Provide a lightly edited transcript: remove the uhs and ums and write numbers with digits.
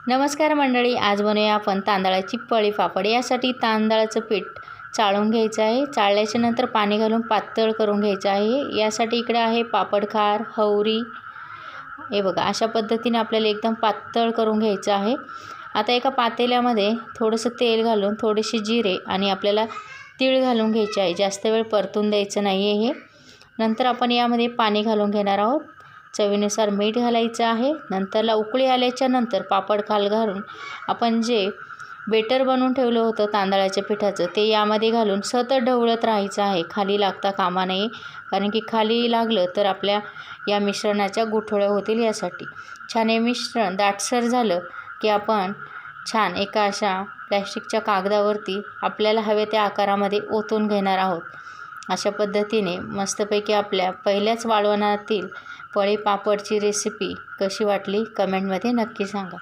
नमस्कार मंडळी, आज बनवूया आपण तांदळाची पळी पापड। यासाठी तांदळाचं पीठ चाळून घ्यायचं आहे। चाळल्याच्या नंतर पाणी घालून पातळ करून घ्यायचं आहे। यासाठी इकडे आहे पापडखार, हवरी। हे बघा, अशा पद्धतीने आपल्याला एकदम पातळ करून घ्यायचं आहे। आता एका पातेल्यामध्ये थोडंसं तेल घालून थोडेसे जिरे आणि आपल्याला तीळ घालून घ्यायचे आहे। जास्त वेळ परतून द्यायचं नाही आहे हे। नंतर आपण यामध्ये पाणी घालून घेणार आहोत। चवीनुसार मीठ घालायचं आहे। नंतरला उकळी आल्याच्या नंतर पापड खाल घालून आपण जे बेटर बनवून ठेवलं होतं तांदळाच्या पिठाचं ते यामध्ये घालून सतत ढवळत राहायचं आहे। खाली लागता कामा नये, कारण की खाली लागलं तर आपल्या या मिश्रणाच्या गुठळ्या होतील। यासाठी छान हे मिश्रण दाटसर झालं की आपण छान एका अशा प्लॅस्टिकच्या कागदावरती आपल्याला हवे त्या आकारामध्ये ओतून घेणार आहोत। अशा पद्धतीने मस्तपैकी आपल्या पहिल्याच वाळवणातील पळी पापडची रेसिपी कशी वाटली कमेंटमध्ये नक्की सांगा।